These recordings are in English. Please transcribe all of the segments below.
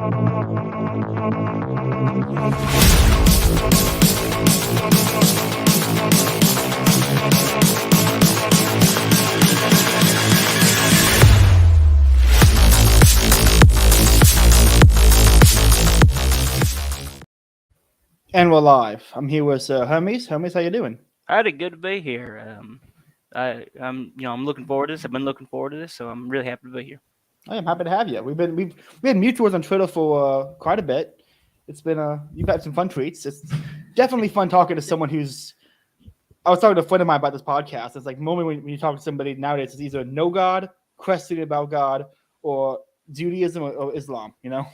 And we're live. I'm here with Hermes. Hermes, how you doing? All right, good to be here. I'm looking forward to this. I've been looking forward to this, so I'm really happy to be here. I am happy to have you. We've had mutuals on Twitter for quite a bit. It's been you've had some fun tweets. It's definitely fun talking to someone who's. I was talking to a friend of mine about this podcast. It's like moment when you talk to somebody nowadays, it's either no God, questioning about God, or Judaism or Islam. You know.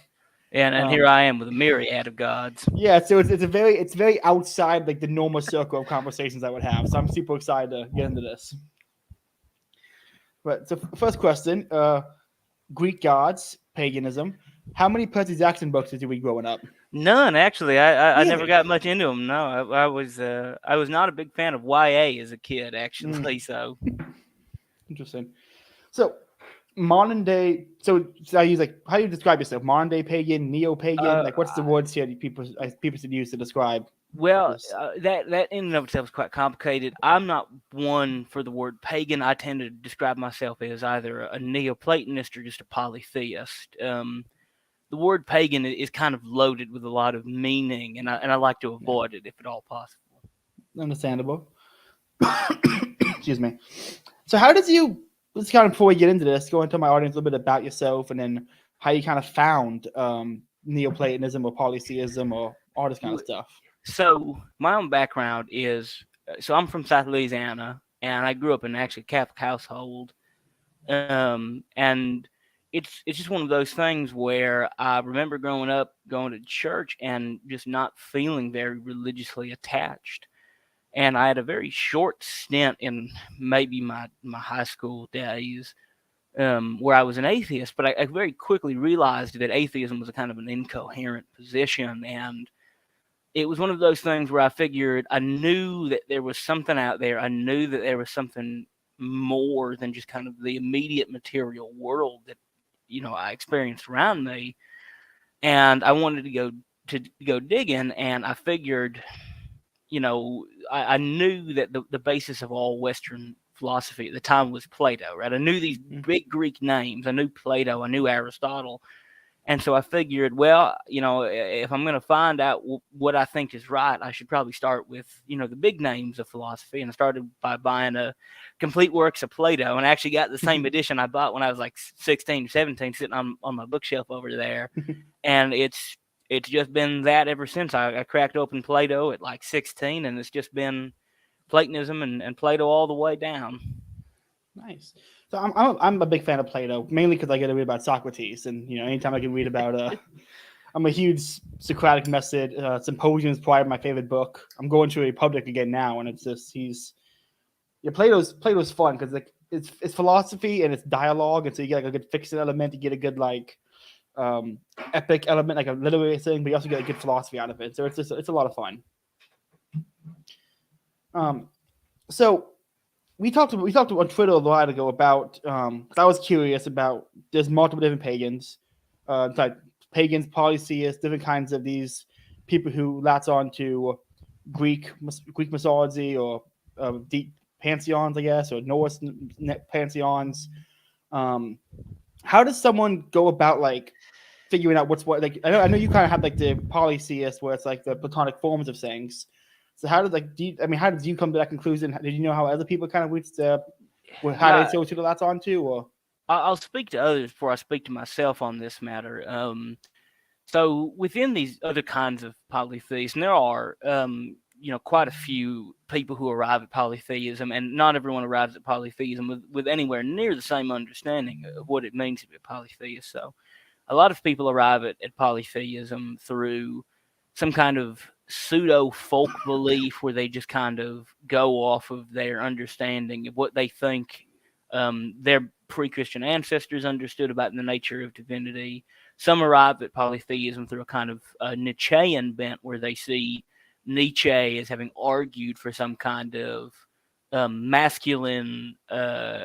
And here I am with a myriad of gods. Yeah, so it's very outside like the normal circle of conversations I would have. So I'm super excited to get into this. But so first question, Greek gods, paganism. How many Percy Jackson books did you read growing up? None, actually. I Really? never got much into them. No, I was not a big fan of YA as a kid, actually. So Interesting. So modern day. So I use like how do you describe yourself? Modern day pagan, neo pagan. Like what's the words here that people should use to describe? Well, that in and of itself is quite complicated. I'm not one for the word pagan. I tend to describe myself as either a Neoplatonist or just a polytheist. The word pagan is kind of loaded with a lot of meaning, and I like to avoid it if at all possible. Understandable. Excuse me. So how did you? Let's kind of before we get into this, go into my audience a little bit about yourself, and then how you kind of found Neoplatonism or polytheism or all this kind of stuff. So my own background is, so I'm from South Louisiana, and I grew up in actually a Catholic household, and it's just one of those things where I remember growing up, going to church, and just not feeling very religiously attached. And I had a very short stint in maybe my high school days where I was an atheist, but I very quickly realized that atheism was a kind of an incoherent position, and it was one of those things where I figured I knew that there was something out there. I knew that there was something more than just kind of the immediate material world that, I experienced around me. And I wanted to go digging, and I figured, I knew that the basis of all Western philosophy at the time was Plato, right? I knew these big Greek names. I knew Plato. I knew Aristotle. And so I figured, well, if I'm going to find out what I think is right, I should probably start with, the big names of philosophy. And I started by buying a complete works of Plato, and I actually got the same edition I bought when I was like 16, 17, sitting on my bookshelf over there. And it's just been that ever since. I cracked open Plato at like 16, and it's just been Platonism and Plato all the way down. Nice. So I'm a big fan of Plato, mainly because I get to read about Socrates, and anytime I can read about I'm a huge Socratic method. Symposium is probably my favorite book. I'm going to a Republic again now, and it's just Plato's fun because like it's philosophy and it's dialogue, and so you get like a good fiction element, you get a good like epic element, like a literary thing, but you also get a good philosophy out of it. So it's a lot of fun. So we talked on Twitter a while ago about I was curious about there's multiple different pagans, like pagans, polytheists, different kinds of these people who latch on to Greek mythology or deep pantheons, I guess, or Norse pantheons. How does someone go about like figuring out what's what? Like I know you kind of have like the polytheist where it's like the Platonic forms of things. So how did how did you come to that conclusion? Did you know how other people kind of reached how they chose who to latch on to? Or I'll speak to others before I speak to myself on this matter. So within these other kinds of polytheists, and there are quite a few people who arrive at polytheism, and not everyone arrives at polytheism with anywhere near the same understanding of what it means to be a polytheist. So a lot of people arrive at polytheism through some kind of pseudo folk belief where they just kind of go off of their understanding of what they think their pre-Christian ancestors understood about the nature of divinity. Some arrive at polytheism through a kind of Nietzschean bent where they see Nietzsche as having argued for some kind of masculine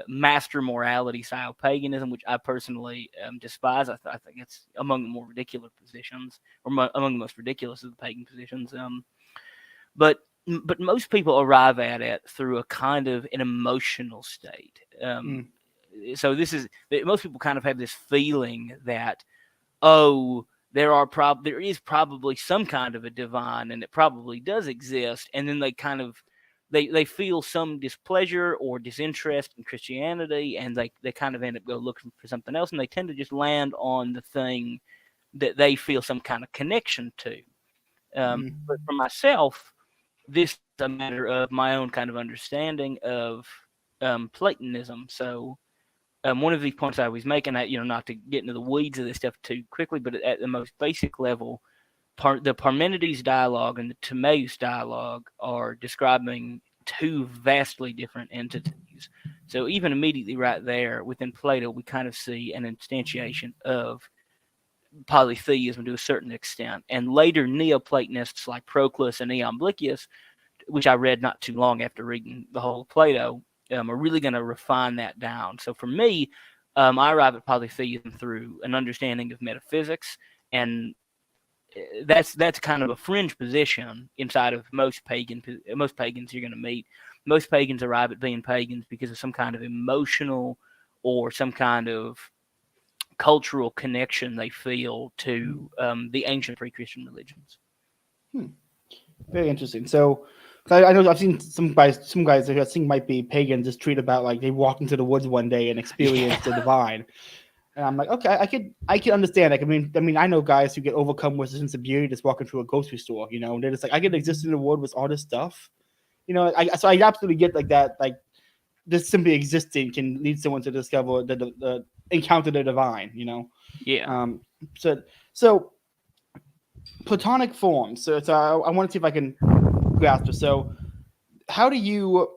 master morality style paganism, which I personally despise. I think it's among the more ridiculous positions, or among the most ridiculous of the pagan positions. But most people arrive at it through a kind of an emotional state. So most people kind of have this feeling that, oh, there is probably some kind of a divine, and it probably does exist, and then they kind of they feel some displeasure or disinterest in Christianity, and they kind of end up go looking for something else, and they tend to just land on the thing that they feel some kind of connection to. But for myself, this is a matter of my own kind of understanding of Platonism. So one of these points I was making, that not to get into the weeds of this stuff too quickly, but at the most basic level, the Parmenides dialogue and the Timaeus dialogue are describing two vastly different entities. So even immediately right there within Plato, we kind of see an instantiation of polytheism to a certain extent. And later Neoplatonists like Proclus and Iamblichus, which I read not too long after reading the whole of Plato, are really going to refine that down. So for me, I arrive at polytheism through an understanding of metaphysics, and that's kind of a fringe position inside of most pagans you're going to meet. Most pagans arrive at being pagans because of some kind of emotional or some kind of cultural connection they feel to the ancient pre-Christian religions. Very interesting. So I know I've seen some guys that I think might be pagan just tweet about like they walked into the woods one day and experienced the divine. And I'm like, okay, I can understand. Like, I mean, I know guys who get overcome with a sense of beauty just walking through a grocery store. And they're just like, I can exist in the world with all this stuff. So I absolutely get like that. Like, just simply existing can lead someone to discover the encounter the divine. Yeah. So Platonic forms. So I want to see if I can grasp it. So, how do you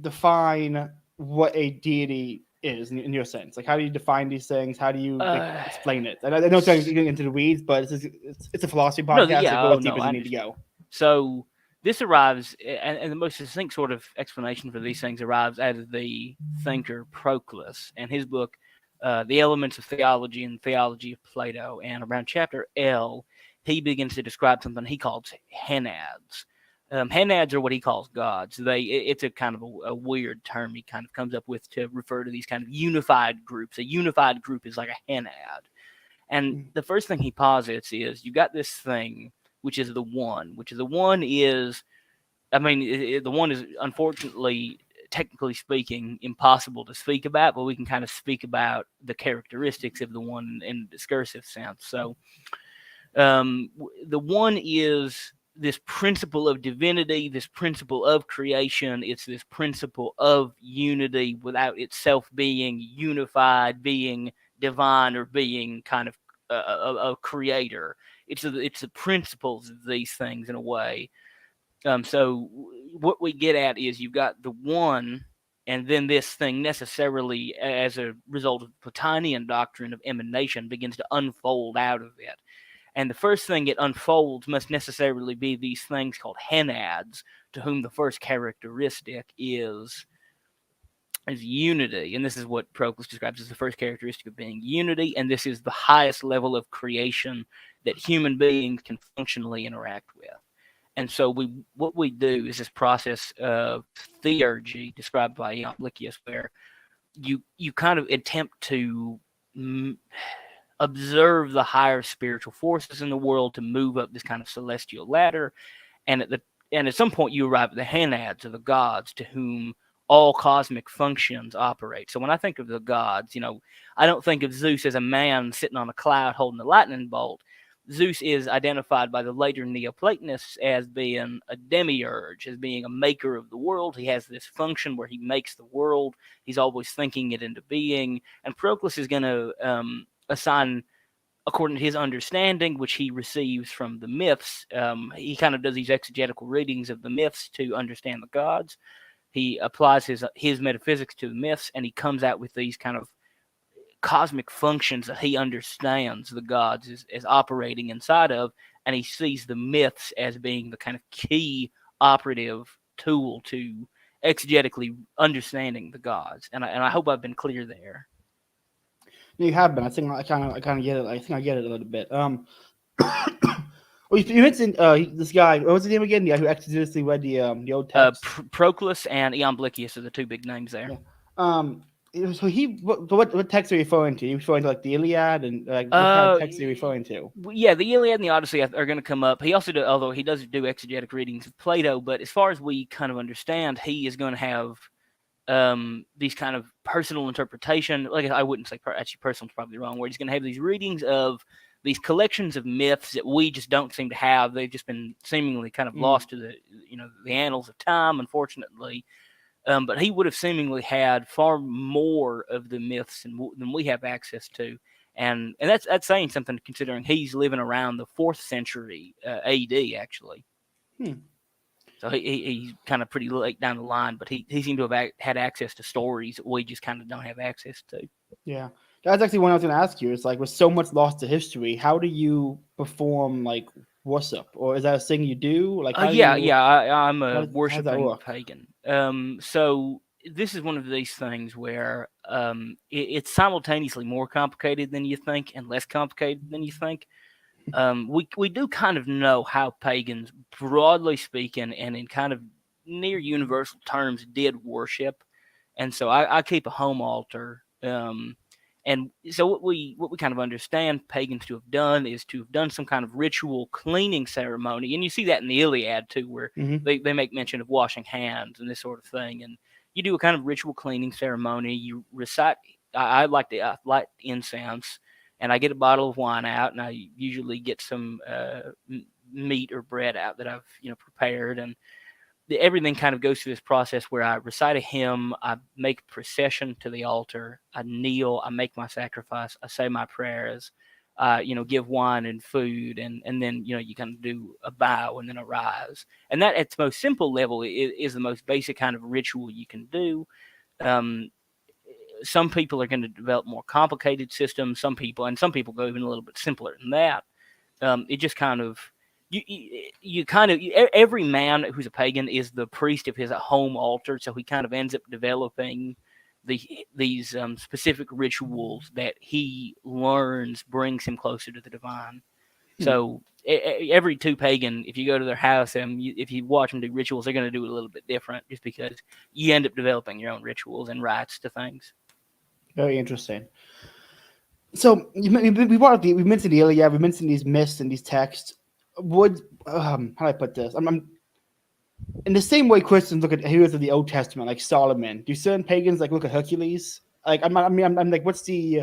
define what a deity is in your sense? Like, how do you define these things? How do you explain it? I know it's getting into the weeds, but it's a philosophy podcast, so go as deep as you need to go. So this arrives, and the most succinct sort of explanation for these things arrives out of the thinker Proclus and his book, The Elements of Theology and Theology of Plato. And around chapter L, he begins to describe something he calls henads. Henads are what he calls gods. It's a kind of a weird term he kind of comes up with to refer to these kind of unified groups. A unified group is like a henad. And the first thing he posits is you got this thing, which is the one, the one is unfortunately, technically speaking, impossible to speak about, but we can kind of speak about the characteristics of the one in a discursive sense. So the one is this principle of divinity, this principle of creation. It's this principle of unity without itself being unified, being divine, or being kind of a creator. It's the principles of these things in a way. So what we get at is you've got the one, and then this thing necessarily, as a result of Platonian doctrine of emanation, begins to unfold out of it. And the first thing it unfolds must necessarily be these things called henads, to whom the first characteristic is unity. And this is what Proclus describes as the first characteristic of being, unity. And this is the highest level of creation that human beings can functionally interact with. And so what we do is this process of theurgy, described by Iamblichus, where you kind of attempt to observe the higher spiritual forces in the world to move up this kind of celestial ladder, and at some point you arrive at the henads, of the gods, to whom all cosmic functions operate. So when I think of the gods, I don't think of Zeus as a man sitting on a cloud holding a lightning bolt. Zeus is identified by the later Neoplatonists as being a demiurge, as being a maker of the world. He has this function where he makes the world. He's always thinking it into being. And Proclus is going to assign, according to his understanding, which he receives from the myths. He kind of does these exegetical readings of the myths to understand the gods. He applies his metaphysics to the myths, and he comes out with these kind of cosmic functions that he understands the gods as operating inside of, and he sees the myths as being the kind of key operative tool to exegetically understanding the gods, and I hope I've been clear there. You have been. I think I kind of get it. I think I get it a little bit. Well, you mentioned this guy. What was his name again? The guy who accidentally read the old text. Proclus and Iamblichus are the two big names there. Yeah. So what text are you referring to? Are you referring to like the Iliad and like what kind of text are you referring to? Yeah, the Iliad and the Odyssey are going to come up. He also although he does do exegetic readings of Plato, but as far as we kind of understand, he is going to have these kind of personal interpretation. Like I wouldn't say actually personal is probably the wrong word. He's going to have these readings of these collections of myths that we just don't seem to have. They've just been seemingly kind of lost to the annals of time, unfortunately. But he would have seemingly had far more of the myths than we have access to, and that's saying something considering he's living around the 4th century AD actually. So he's kind of pretty late down the line, but he seemed to have had access to stories that we just kind of don't have access to. Yeah, that's actually one I was going to ask you. It's like with so much lost to history, how do you perform like worship, or is that a thing you do? Like, I'm a worshiping pagan. So this is one of these things where it's simultaneously more complicated than you think and less complicated than you think. We do kind of know how pagans, broadly speaking, and in kind of near universal terms, did worship, and so I keep a home altar. And so what we kind of understand pagans to have done is to have done some kind of ritual cleaning ceremony, and you see that in the Iliad too, where they make mention of washing hands and this sort of thing, and you do a kind of ritual cleaning ceremony. You recite. I like to light incense. And I get a bottle of wine out, and I usually get some meat or bread out that I've prepared, and everything kind of goes through this process where I recite a hymn, I make procession to the altar, I kneel, I make my sacrifice, I say my prayers, give wine and food, and then you kind of do a bow and then a rise, and that at the most simple level is the most basic kind of ritual you can do. Some people are going to develop more complicated systems. Some people go even a little bit simpler than that. It just kind of every man who's a pagan is the priest of his home altar, so he kind of ends up developing these specific rituals that he learns brings him closer to the divine. So every two pagan, if you go to their house and if you watch them do rituals, they're going to do it a little bit different, just because you end up developing your own rituals and rites to things. Very interesting. So we mentioned the Iliad, we mentioned these myths and these texts. How do I put this? I'm in the same way Christians look at heroes of the Old Testament, like Solomon. Do certain pagans like look at Hercules? Like I'm like, what's the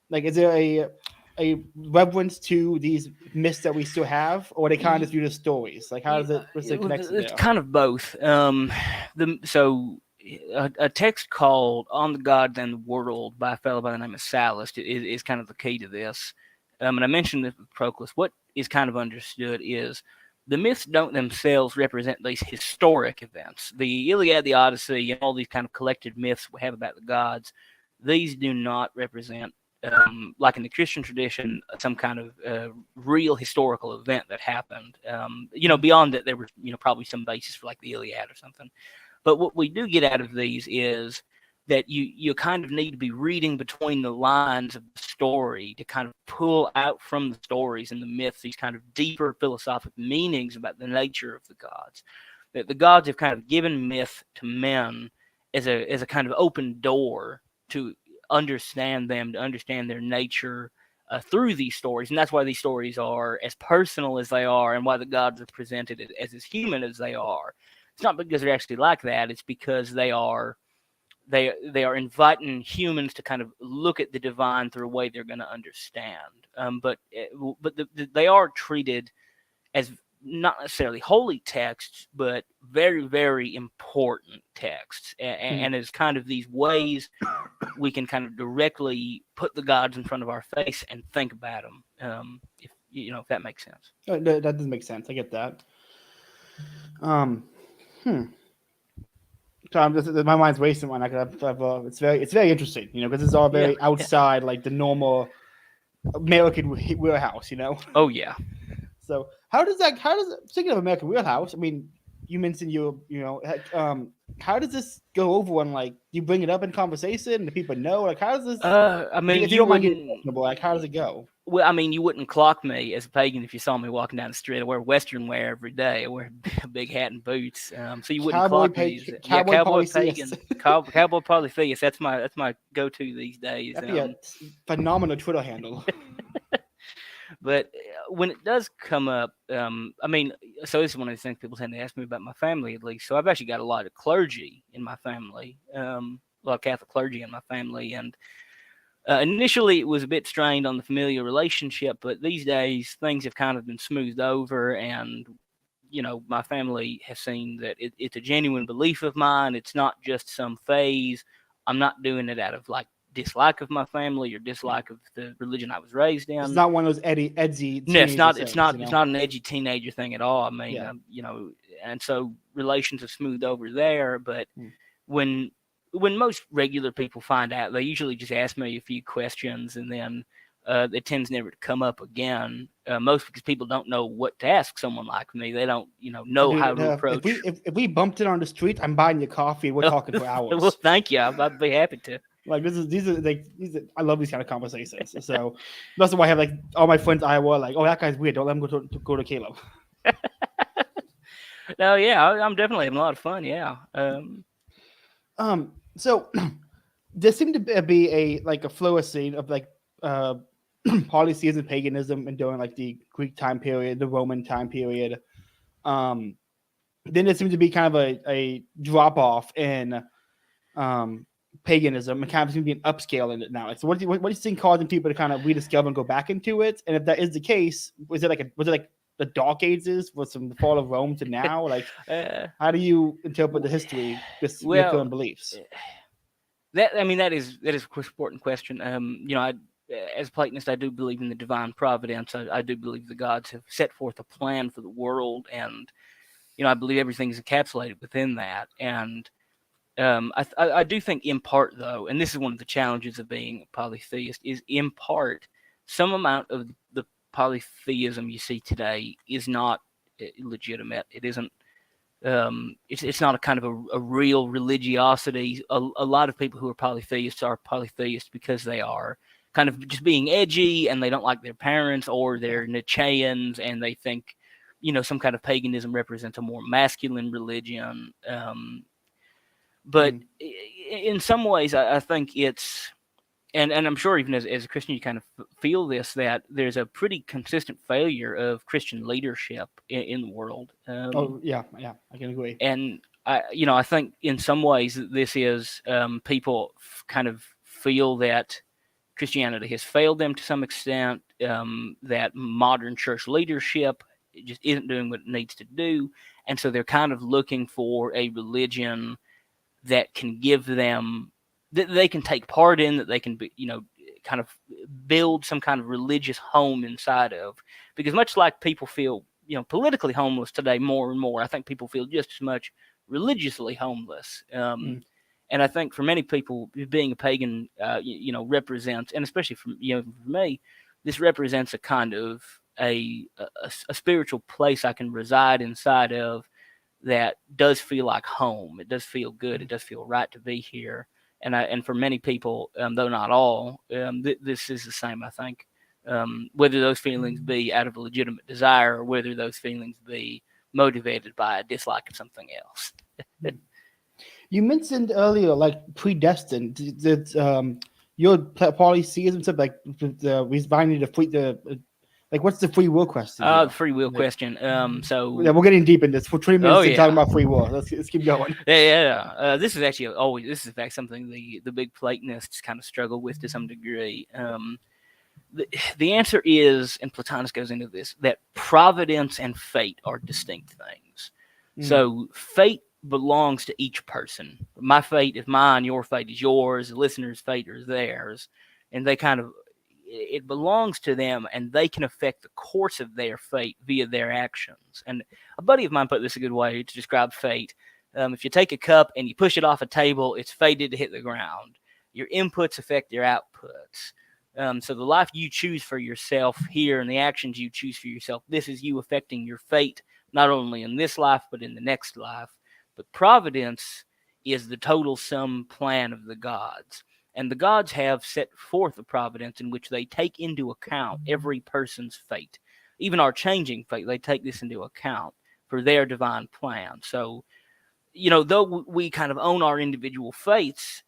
like? Is there a reverence to these myths that we still have, or they kind of just view the stories? Like, how does it? What's the connection It's there? kind of both. A text called "On the Gods and the World" by a fellow by the name of Sallust is kind of the key to this. And I mentioned this with Proclus. What is kind of understood is the myths don't themselves represent these historic events. The Iliad, the Odyssey, and all these kind of collected myths we have about the gods, these do not represent, like in the Christian tradition, some kind of real historical event that happened. Beyond that, there was probably some basis for like the Iliad or something. But what we do get out of these is that you kind of need to be reading between the lines of the story to kind of pull out from the stories and the myths these kind of deeper philosophical meanings about the nature of the gods. That the gods have kind of given myth to men as a kind of open door to understand them, to understand their nature through these stories. And that's why these stories are as personal as they are, and why the gods are presented as human as they are. It's not because they're actually like that. It's because they are inviting humans to kind of look at the divine through a way they're going to understand. But they are treated as not necessarily holy texts, but very, very important texts, and as kind of these ways we can kind of directly put the gods in front of our face and think about them. If that makes sense. That does make sense. I get that. So my mind's racing when it's very interesting, because it's all very outside like the normal American wheelhouse, Oh yeah. So how does speaking of American wheelhouse, I mean, you mentioned how does this go over when like you bring it up in conversation and the people know? Like, how does this? I mean, If you you don't mind getting wouldn't. personable, like, how does it go? Well, I mean, you wouldn't clock me as a pagan if you saw me walking down the street. I wear Western wear every day. I wear a big hat and boots. So you wouldn't clock me. Cowboy Cowboy polytheist. pagan, cowboy polytheist. That's my go-to these days. That'd be a phenomenal Twitter handle. But when it does come up, I mean, so this is one of the things people tend to ask me about my family, at least. So I've actually got a lot of clergy in my family, a lot of Catholic clergy in my family, and initially it was a bit strained on the familial relationship, but these days things have kind of been smoothed over, and my family has seen that it's a genuine belief of mine. It's not just some phase. I'm not doing it out of like dislike of my family or dislike of the religion I was raised in. It's not one of those edgy. No, it's not. It's not. It's not an edgy teenager thing at all. I mean, yeah. And so relations have smoothed over there. But when most regular people find out, they usually just ask me a few questions, and then it tends never to come up again. Most because people don't know what to ask someone like me. They don't, know how to approach. If we bumped it on the street, I'm buying you coffee. We're talking for hours. Well, thank you. I'd be happy to. Like these are I love these kind of conversations. So that's why I have like all my friends in Iowa like, oh, that guy's weird. Don't let him go to Caleb. No, yeah, I'm definitely having a lot of fun. Yeah. So there seemed to be a fluency of like polytheism and paganism and during like the Greek time period, the Roman time period. Then there seemed to be kind of a drop off in paganism and kind of seems to be an upscale in it now. Like, so what do you think causing people to kind of rediscover and go back into it? And if that is the case, was it like the Dark Ages, was from the fall of Rome to now? Like, how do you interpret the history, this recurrent beliefs? That is an important question. As a Platonist, I do believe in the divine providence. I do believe the gods have set forth a plan for the world, and I believe everything is encapsulated within that. And I do think in part, though, and this is one of the challenges of being a polytheist, is in part some amount of the polytheism you see today is not legitimate. It isn't. It's not a kind of a real religiosity. A lot of people who are polytheists because they are kind of just being edgy and they don't like their parents, or they're Nietzscheans and they think, some kind of paganism represents a more masculine religion. But in some ways, I think it's, and I'm sure even as a Christian, you kind of feel this, that there's a pretty consistent failure of Christian leadership in the world. I can agree. And I think in some ways this is people kind of feel that Christianity has failed them to some extent, that modern church leadership just isn't doing what it needs to do. And so they're kind of looking for a religion that can give them, that they can take part in, that they can be, kind of build some kind of religious home inside of. Because much like people feel, politically homeless today more and more, I think people feel just as much religiously homeless. And I think for many people, being a pagan, represents, and especially for me, this represents a kind of a spiritual place I can reside inside of that does feel like home. It does feel good. It does feel right to be here. And for many people, though not all, this is the same, I think. Whether those feelings be out of a legitimate desire or whether those feelings be motivated by a dislike of something else. You mentioned earlier, like predestined. That your polytheism stuff, like we finding like what's the free will question? The free will question. So yeah, we're getting deep in this. For 20 minutes, talking about free will. Let's keep going. Yeah. This is actually this is in fact something the big Platonists kind of struggle with to some degree. The answer is, and Plotinus goes into this, that providence and fate are distinct things. So fate belongs to each person. My fate is mine, your fate is yours, the listener's fate is theirs. And they kind of, it belongs to them, and they can affect the course of their fate via their actions. And a buddy of mine put this a good way to describe fate. If you take a cup and you push it off a table, it's fated to hit the ground. Your inputs affect your outputs. So the life you choose for yourself here and the actions you choose for yourself, this is you affecting your fate, not only in this life, but in the next life. But providence is the total sum plan of the gods. And the gods have set forth a providence in which they take into account every person's fate. Even our changing fate, they take this into account for their divine plan. So, though we kind of own our individual fates,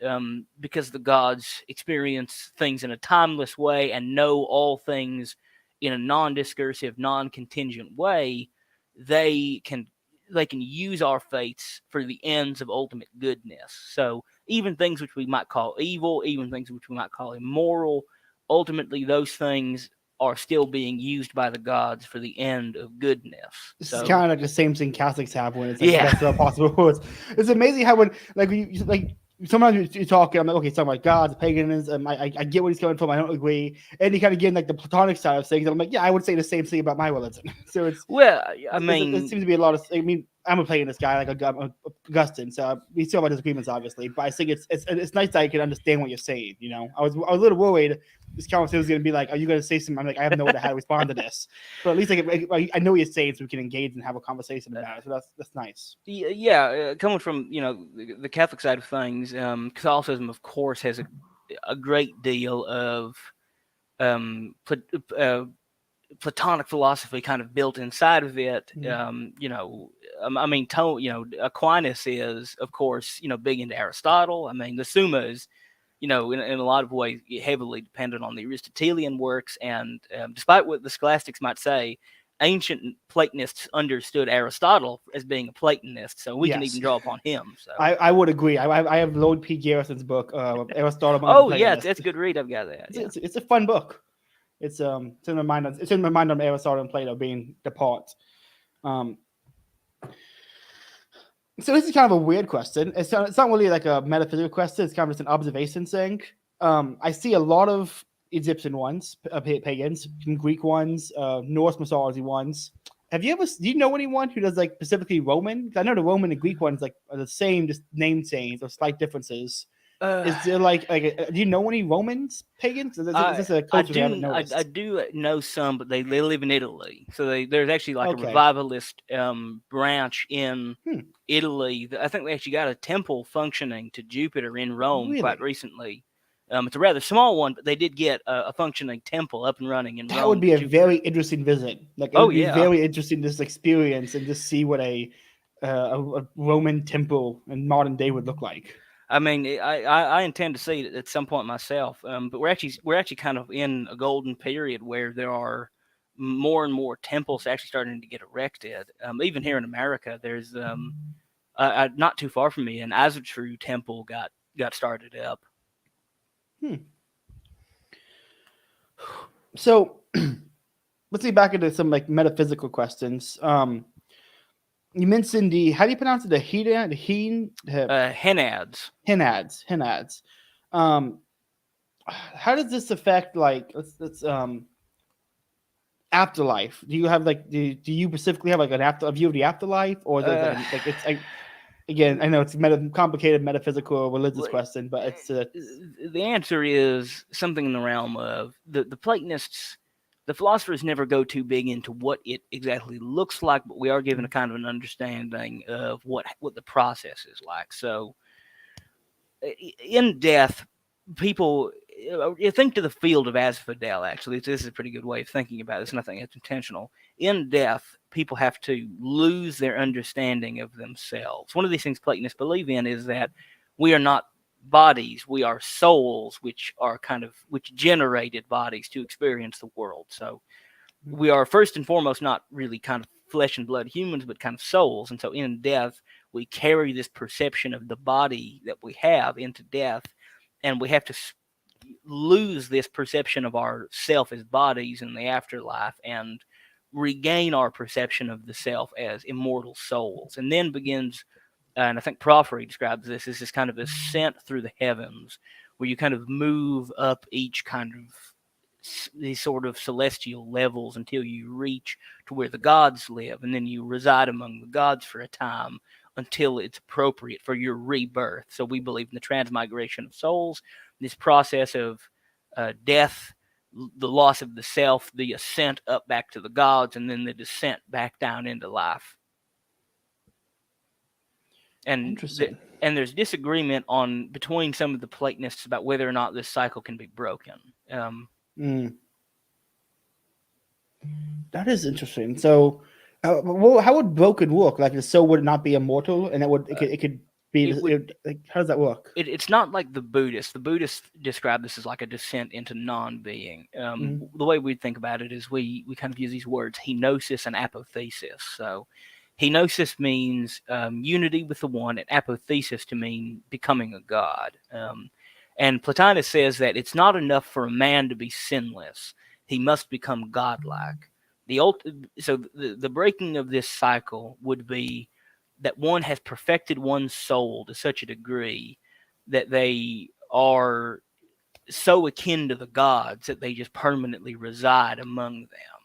because the gods experience things in a timeless way and know all things in a non-discursive, non-contingent way, they can use our fates for the ends of ultimate goodness. So even things which we might call evil, even things which we might call immoral, ultimately those things are still being used by the gods for the end of goodness. This So, is kind of like the same thing Catholics have when it's like yeah. best of all possible worlds. It's amazing how when sometimes you talk, I'm like, okay, talking about gods, paganism. I get where he's coming from. I don't agree, and you kind of get in like the Platonic side of things. I'm like, yeah, I would say the same thing about my religion. So it seems to be a lot of. I mean, I'm a paganist guy, like Augustine, so we still have disagreements, obviously. But I think it's nice that I can understand what you're saying. I was a little worried this conversation was going to be like, are you going to say something? I'm like, I have no idea how to respond to this. But at least I know what you're saying, so we can engage and have a conversation about it. So that's nice. Yeah, coming from the Catholic side of things, Catholicism, of course, has a great deal of Platonic philosophy kind of built inside of it. Aquinas is, of course, big into Aristotle. I mean, the Summa is, in a lot of ways, heavily dependent on the Aristotelian works. And despite what the scholastics might say, ancient Platonists understood Aristotle as being a Platonist, so we can even draw upon him. So I would agree. I have Lloyd P. Garrison's book, Aristotle. Oh yeah, it's a good read. I've got that. It's a fun book. It's in my mind. It's in my mind on Aristotle and Plato being the parts. So this is kind of a weird question. It's not really like a metaphysical question. It's kind of just an observation thing. I see a lot of Egyptian ones, pagans, Greek ones, Norse mythology ones. Do you know anyone who does like specifically Roman? I know the Roman and Greek ones like are the same, just name change or slight differences. Is there do you know any Romans pagans? Is this a culture I haven't noticed? I do know some, but they live in Italy. So there's actually like a revivalist branch in Italy. I think they actually got a temple functioning to Jupiter in Rome quite recently. It's a rather small one, but they did get a functioning temple up and running in Rome. That would be a very interesting visit. It would be very interesting to just experience and just see what a Roman temple in modern day would look like. I mean, I intend to see it at some point myself. But we're actually kind of in a golden period where there are more and more temples actually starting to get erected. Even here in America, there's not too far from me, an Asatru temple got started up. So let's get back into some like metaphysical questions. You mentioned how do you pronounce it? Henads. Henads. How does this affect let's afterlife? Do you have do you specifically have like a view of the afterlife, or is it it's like again? I know it's a complicated metaphysical religious question, but it's the answer is something in the realm of the Platonists. The philosophers never go too big into what it exactly looks like, but we are given a kind of an understanding of what the process is like. So, in death, people think to the field of asphodel. Actually, this is a pretty good way of thinking about this, and I think it's intentional. In death, people have to lose their understanding of themselves. One of these things Platonists believe in is that we are not bodies, we are souls, which generated bodies to experience the world. So we are first and foremost not really kind of flesh and blood humans, but kind of souls. And so in death, we carry this perception of the body that we have into death, and we have to lose this perception of our self as bodies in the afterlife and regain our perception of the self as immortal souls. And then begins, and I think Porphyry describes this as this kind of ascent through the heavens, where you kind of move up each kind of these sort of celestial levels until you reach to where the gods live, and then you reside among the gods for a time until it's appropriate for your rebirth. So we believe in the transmigration of souls, this process of death the loss of the self, the ascent up back to the gods, and then the descent back down into life. And Interesting. there's disagreement between some of the Platonists about whether or not this cycle can be broken. That is interesting. So, how would broken work? Like the soul would not be immortal, and it could be. Like, how does that work? It's not like the Buddhists. The Buddhists describe this as like a descent into non-being. The way we think about it is we kind of use these words, henosis and apotheosis. So, henosis means unity with the one, and apotheosis to mean becoming a god. And Plotinus says that it's not enough for a man to be sinless; he must become godlike. So the breaking of this cycle would be that one has perfected one's soul to such a degree that they are so akin to the gods that they just permanently reside among them.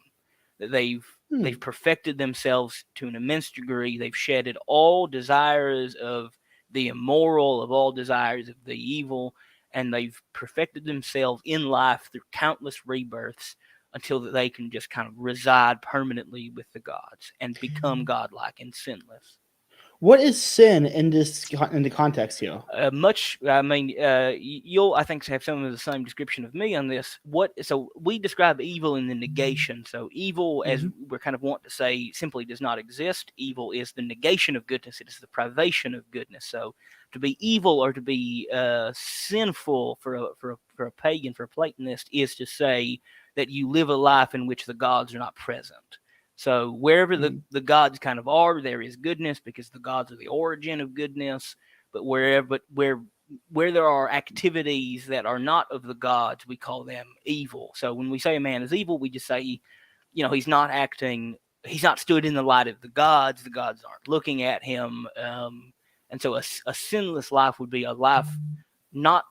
That they've perfected themselves to an immense degree. They've shedded all desires of the immoral, of all desires of the evil, and they've perfected themselves in life through countless rebirths until that they can just kind of reside permanently with the gods and become godlike and sinless. What is sin in the context here? You'll, I think, have some of the same description of me on this. So we describe evil in the negation. So evil, as we're kind of want to say, simply does not exist. Evil is the negation of goodness. It is the privation of goodness. So to be evil or to be sinful for a pagan, for a Platonist, is to say that you live a life in which the gods are not present. So wherever the gods kind of are, there is goodness because the gods are the origin of goodness. But where there are activities that are not of the gods, we call them evil. So when we say a man is evil, we just say, he's not acting, he's not stood in the light of the gods aren't looking at him. And so a sinless life would be a life not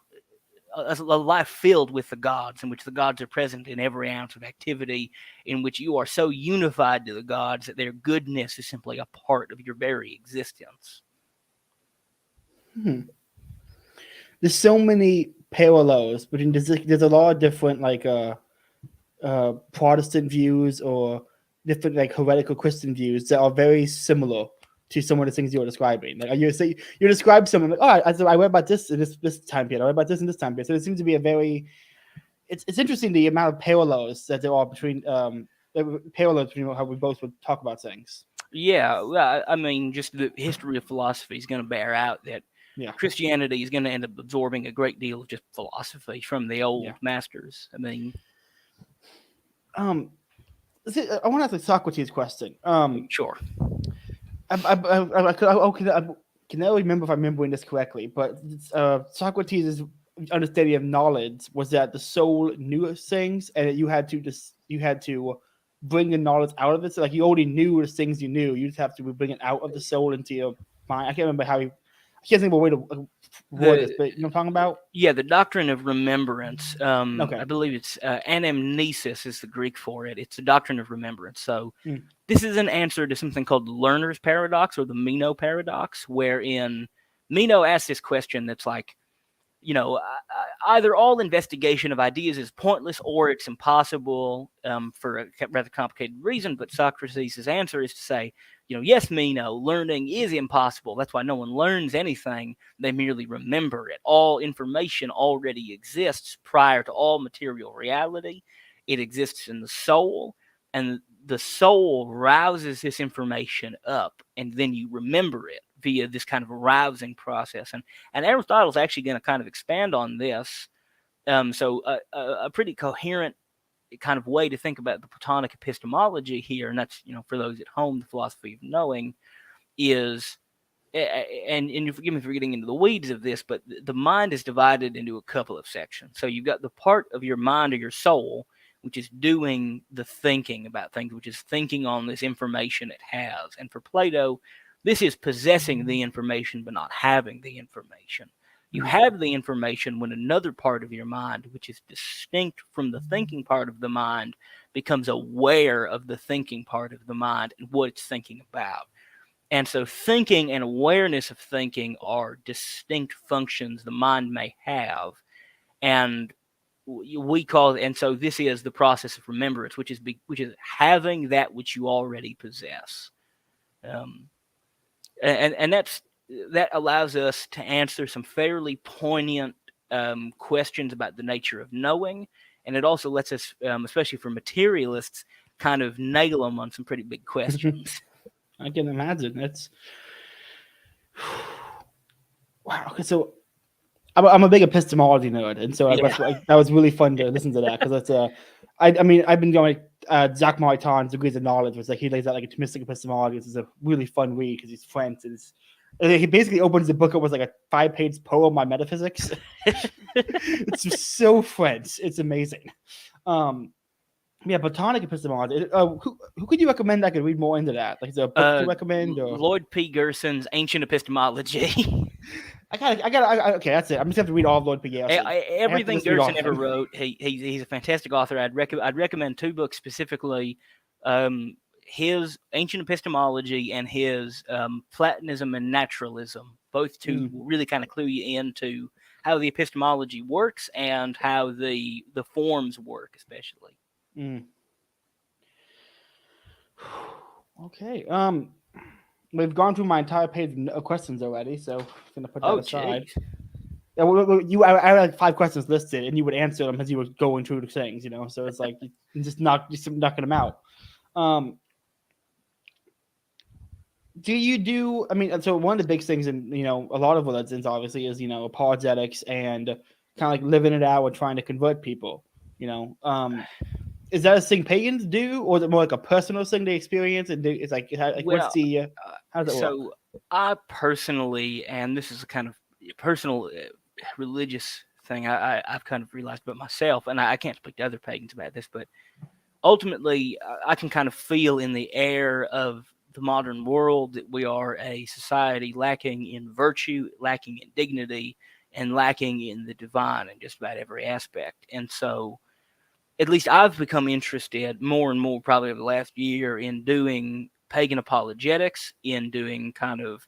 a life filled with the gods, in which the gods are present in every ounce of activity, in which you are so unified to the gods that their goodness is simply a part of your very existence. There's so many parallels between there's a lot of different Protestant views or different heretical Christian views that are very similar to some of the things you're describing. Like you describe someone like, I read about this in this time period. I read about this in this time period. So it seems to be a very it's interesting the amount of parallels that there are between how we both would talk about things. Yeah, well, I mean, just the history of philosophy is going to bear out that Christianity is going to end up absorbing a great deal of just philosophy from the old masters. I mean, I want to ask a Socrates question. Sure. I can never remember if I'm remembering this correctly, but Socrates' understanding of knowledge was that the soul knew things, and you had to bring the knowledge out of it. So you already knew the things you knew. You just have to bring it out of the soul into your mind. I can't remember I can't think of a way to word this, but you know what I'm talking about? Yeah, the doctrine of remembrance. I believe it's anamnesis is the Greek for it. It's the doctrine of remembrance. So this is an answer to something called the learner's paradox or the Meno paradox, wherein Meno asks this question that's like, either all investigation of ideas is pointless or it's impossible for a rather complicated reason. But Socrates' answer is to say, yes, Meno, learning is impossible. That's why no one learns anything. They merely remember it. All information already exists prior to all material reality. It exists in the soul, and the soul rouses this information up, and then you remember it via this kind of rousing process. And Aristotle's actually going to kind of expand on this. So a pretty coherent kind of way to think about the Platonic epistemology here, and that's, for those at home, the philosophy of knowing is, and you forgive me for getting into the weeds of this, but the mind is divided into a couple of sections. So you've got the part of your mind or your soul, which is doing the thinking about things, which is thinking on this information it has. And for Plato, this is possessing the information but not having the information. You have the information when another part of your mind, which is distinct from the thinking part of the mind, becomes aware of the thinking part of the mind and what it's thinking about. And so thinking and awareness of thinking are distinct functions the mind may have. And we call it, and so this is the process of remembrance, which is having that which you already possess, and that allows us to answer some fairly poignant questions about the nature of knowing, and it also lets us, especially for materialists, kind of nail them on some pretty big questions. I can imagine. That's wow. Okay, so I'm a big epistemology nerd, and so that was really fun to listen to that because it's I mean I've been going Zach Mariton's Degrees of Knowledge, which like he lays out like atomistic epistemology. This is a really fun read because he's French. And he basically opens the book up with like a 5-page poem on metaphysics. It's just so French. It's amazing. Yeah, Platonic epistemology. Who could you recommend I could read more into that? Like, is there a book to recommend? Or? Lloyd P. Gerson's Ancient Epistemology. Okay, that's it. I'm just gonna have to read all of Lloyd P. Gerson. Everything Gerson ever wrote. He's a fantastic author. I'd recommend 2 books specifically. His Ancient Epistemology and his Platonism and Naturalism. Both 2 really kind of clue you into how the epistemology works and how the forms work, especially. Okay. We've gone through my entire page of questions already, so I'm gonna put that aside. Yeah, I had like 5 questions listed, and you would answer them as you were going through the things, So it's like you just knocking them out. Do you do? I mean, so one of the big things in a lot of religions obviously is apologetics and kind of like living it out and trying to convert people. Is that a thing pagans do, or is it more like a personal thing they experience? And it's like what's the how does it work? So I personally, and this is a kind of personal religious thing I've kind of realized about myself, and I can't speak to other pagans about this, but ultimately I can kind of feel in the air of the modern world that we are a society lacking in virtue, lacking in dignity, and lacking in the divine in just about every aspect. And so at least I've become interested more and more probably over the last year in doing pagan apologetics, in doing kind of,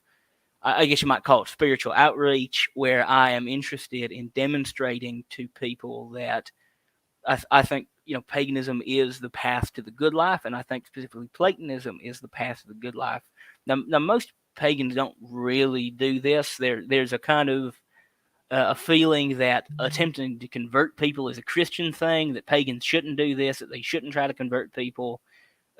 I guess you might call it spiritual outreach, where I am interested in demonstrating to people that I think, paganism is the path to the good life, and I think specifically Platonism is the path to the good life. Now most pagans don't really do this. There's a kind of a feeling that attempting to convert people is a Christian thing, that pagans shouldn't do this, that they shouldn't try to convert people.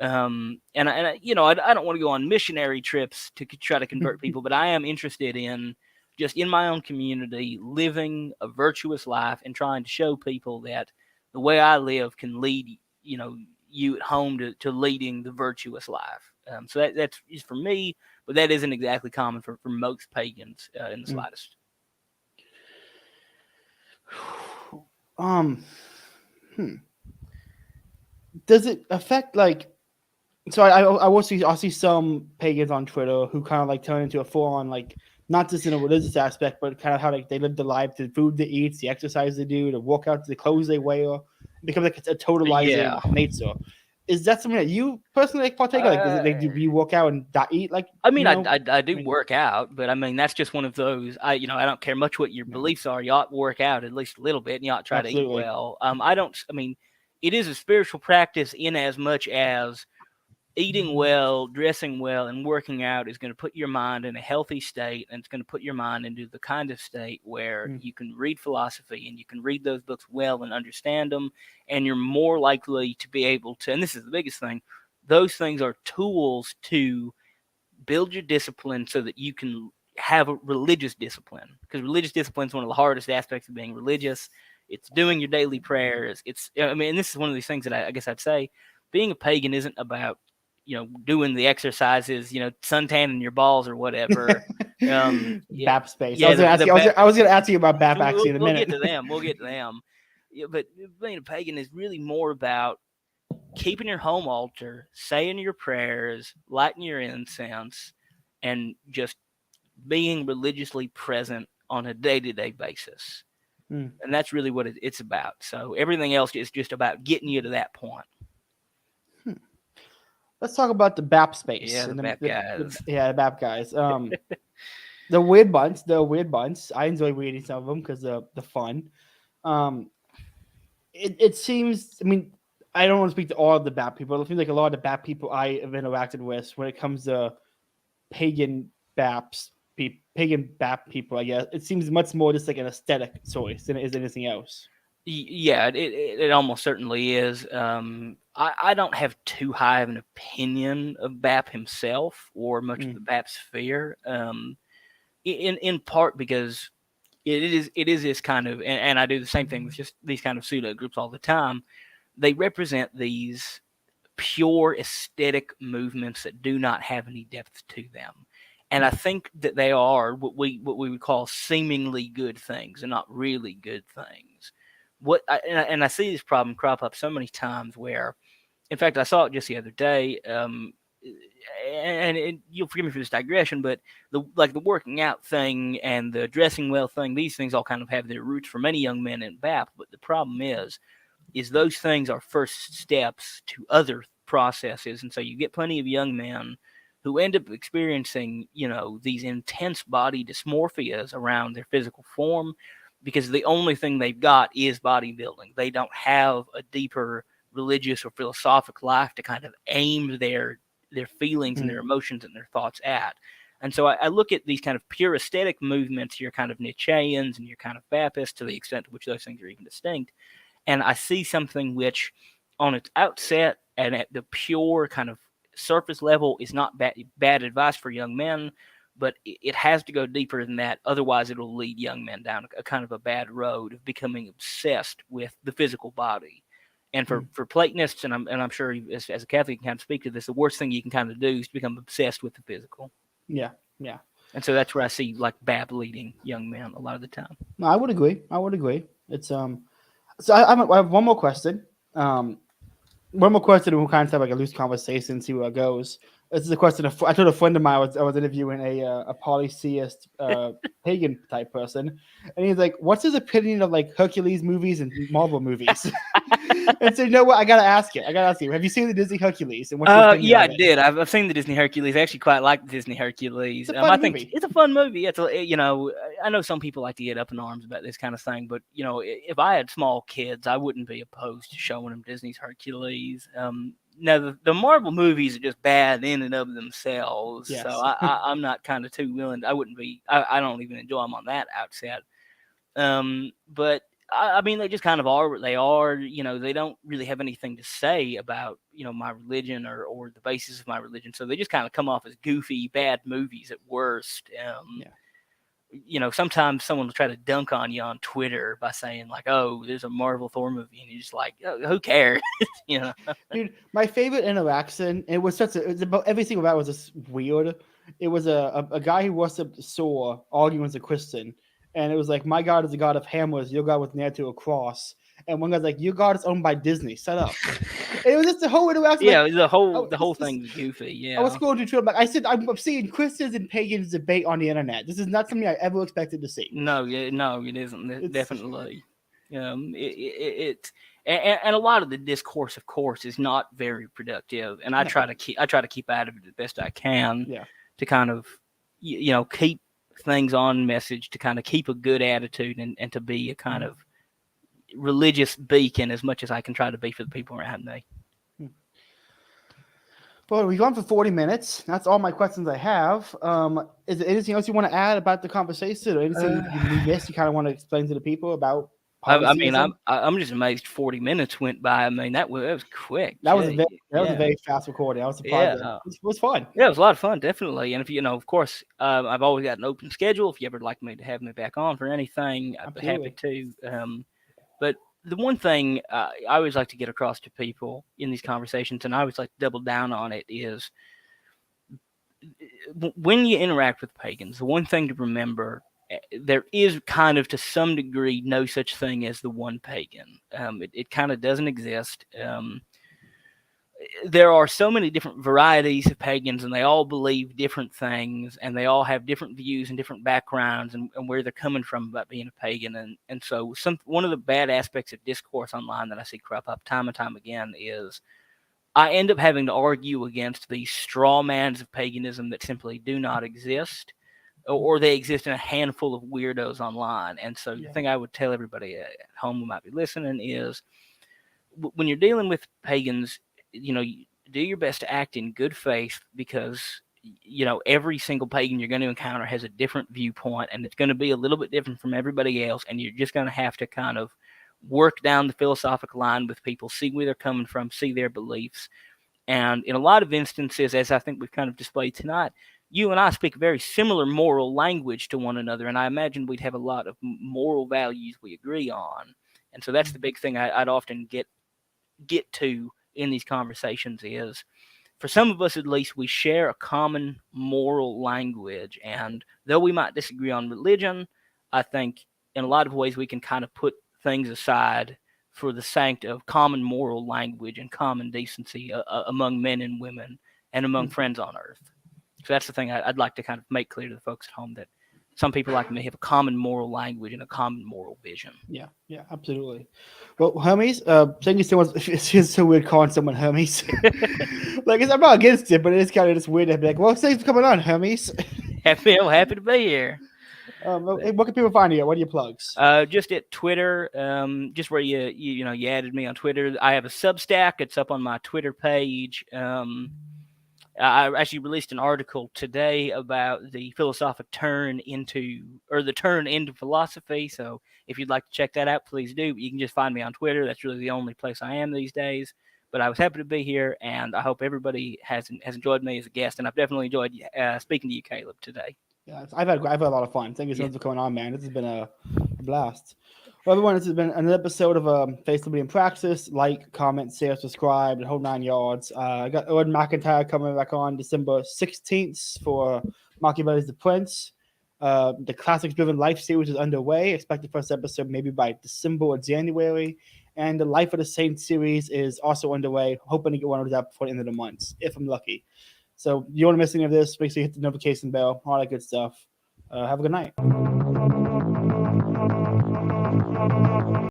And I don't want to go on missionary trips to try to convert people, but I am interested in just in my own community living a virtuous life and trying to show people that the way I live can lead, you at home to leading the virtuous life. So that's just for me, but that isn't exactly common for most pagans in the slightest. Does it affect so I'll see some pagans on Twitter who kind of like turn into a full-on not just in a religious aspect, but kind of how they live their life, the food they eat, the exercise they do, the workouts, the clothes they wear, becomes like a totalizing nature. Is that something that you personally partake of? Do you work out and not eat I mean, I do work out, but I mean that's just one of those. I don't care much what your beliefs are. You ought to work out at least a little bit, and you ought to try to eat well. It is a spiritual practice in as much as eating well, dressing well, and working out is going to put your mind in a healthy state, and it's going to put your mind into the kind of state where you can read philosophy and you can read those books well and understand them, and you're more likely to be able to, and this is the biggest thing, those things are tools to build your discipline so that you can have a religious discipline, because religious discipline is one of the hardest aspects of being religious. It's doing your daily prayers. And this is one of these things that I guess I'd say, being a pagan isn't about doing the exercises, suntanning your balls or whatever. BAP space. Yeah, I was going to ask you about BAP actually in a minute. We'll get to them. Yeah, but being a pagan is really more about keeping your home altar, saying your prayers, lighting your incense, and just being religiously present on a day-to-day basis. And that's really what it's about. So everything else is just about getting you to that point. Let's talk about the BAP space. Yeah, the BAP guys. The BAP guys. The weird bunch. I enjoy reading some of them because they're fun. it seems. I mean, I don't want to speak to all of the BAP people. It seems like a lot of the BAP people I have interacted with when it comes to pagan pagan BAP people. I guess it seems much more just like an aesthetic choice than it is anything else. Yeah, it almost certainly is. I don't have too high of an opinion of BAP himself or much of the BAP sphere. In part because it is this kind of, and I do the same thing with just these kind of pseudo groups all the time. They represent these pure aesthetic movements that do not have any depth to them. And I think that they are what we would call seemingly good things and not really good things. And I see this problem crop up so many times where, in fact, I saw it just the other day. And you'll forgive me for this digression, but the working out thing and the dressing well thing, these things all kind of have their roots for many young men in BAP. But the problem is those things are first steps to other processes, and so you get plenty of young men who end up experiencing, these intense body dysmorphias around their physical form because the only thing they've got is bodybuilding. They don't have a deeper religious or philosophic life to kind of aim their feelings and their emotions and their thoughts at. And so I look at these kind of pure aesthetic movements, your kind of Nietzscheans and your kind of Baptists, to the extent to which those things are even distinct. And I see something which, on its outset and at the pure kind of surface level, is not bad advice for young men, but it has to go deeper than that. Otherwise, it'll lead young men down a kind of a bad road of becoming obsessed with the physical body. And for Platonists, and I'm sure as a Catholic you can kind of speak to this, the worst thing you can kind of do is to become obsessed with the physical. Yeah, yeah. And so that's where I see like BAP leading young men a lot of the time. No, I would agree. It's So I have one more question. One more question, and we'll kind of have like a loose conversation, see where it goes. This is a question I told a friend of mine I was interviewing a polytheist pagan type person, and he's like, "What's his opinion of like Hercules movies and Marvel movies?" And so, you know what? I gotta ask you. Have you seen the Disney Hercules? And what's your opinion Yeah, of I it? did. I've seen the Disney Hercules. I actually quite like the Disney Hercules. It's a fun I think movie. it's a fun movie. I know some people like to get up in arms about this kind of thing, but if I had small kids, I wouldn't be opposed to showing them Disney's Hercules. Now the Marvel movies are just bad in and of themselves, Yes. so I'm not kind of too willing. I wouldn't be. I don't even enjoy them on that outset. But I mean, they just kind of are what they are. They don't really have anything to say about, my religion or the basis of my religion. So they just kind of come off as goofy, bad movies at worst. Sometimes someone will try to dunk on you on Twitter by saying like, "Oh, there's a Marvel Thor movie," and you're just like, "Oh, who cares?" Dude, my favorite interaction, it's about everything about it was just weird. It was a guy who worshipped Thor arguing with a Christian, and it was like, "My God is the God of hammers, your God was nailed to a cross." And one guy's like, "Your God is owned by Disney, shut up." And it was just the whole interaction. Yeah, Like, the whole this thing's goofy. Yeah, I was scrolling through Twitter. I said, I'm seeing Christians and pagans debate on the internet. This is not something I ever expected to see. No, it isn't. It's Definitely. It's and a lot of the discourse, of course, is not very productive. And I try to keep out of it the best I can. Yeah. To kind of keep things on message, to kind of keep a good attitude, and to be a kind of religious beacon as much as I can try to be for the people around me. Well, we've gone for 40 minutes. That's all my questions I have. Is there anything else you want to add about the conversation, or anything you missed you kind of want to explain to the people about polytheism? I'm just amazed 40 minutes went by. I mean, that was quick. That was a very fast recording. I was surprised. Yeah. It was fun. Yeah, it was a lot of fun, definitely. And if of course, I've always got an open schedule. If you ever like me to have me back on for anything, I'd be happy to. But the one thing I always like to get across to people in these conversations, and I always like to double down on it, is when you interact with pagans, the one thing to remember, there is kind of, to some degree, no such thing as the one pagan. It kind of doesn't exist. There are so many different varieties of pagans, and they all believe different things, and they all have different views and different backgrounds, and where they're coming from about being a pagan. And so one of the bad aspects of discourse online that I see crop up time and time again is I end up having to argue against these straw mans of paganism that simply do not exist, or they exist in a handful of weirdos online. And so the thing I would tell everybody at home who might be listening is, when you're dealing with pagans, do your best to act in good faith, because every single pagan you're going to encounter has a different viewpoint, and it's going to be a little bit different from everybody else, and you're just going to have to kind of work down the philosophical line with people, see where they're coming from, see their beliefs. And in a lot of instances, as I think we've kind of displayed tonight, you and I speak very similar moral language to one another, and I imagine we'd have a lot of moral values we agree on. And so that's the big thing I'd often get to in these conversations is, for some of us at least, we share a common moral language. And though we might disagree on religion, I think in a lot of ways we can kind of put things aside for the sake of common moral language and common decency among men and women and among friends on earth. So that's the thing I'd like to kind of make clear to the folks at home, that some people like me have a common moral language and a common moral vision. Yeah, absolutely. Well, Hermes, thank you so much. It's so weird calling someone Hermes. Like, I'm not against it, but it's kind of just weird to be like, well, thanks for coming on, Hermes. Happy to be here. What can people find you? What are your plugs? Just at Twitter, just where you added me on Twitter. I have a Substack. It's up on my Twitter page. I actually released an article today about the philosophic turn into philosophy. So if you'd like to check that out, please do. You can just find me on Twitter. That's really the only place I am these days. But I was happy to be here, and I hope everybody has enjoyed me as a guest. And I've definitely enjoyed speaking to you, Caleb, today. Yeah, I've had a lot of fun. Thank you so much for coming on, man. This has been a blast. Well, everyone, this has been another episode of Face Liberty in Praxis. Like, comment, share, subscribe, the whole 9 yards. I got Owen McIntyre coming back on December 16th for Machiavelli's The Prince. The Classics-driven Life series is underway. Expect the first episode maybe by December or January. And the Life of the Saints series is also underway. Hoping to get one of those out before the end of the month, if I'm lucky. So you don't want to miss any of this, make sure you hit the notification bell, all that good stuff. Have a good night.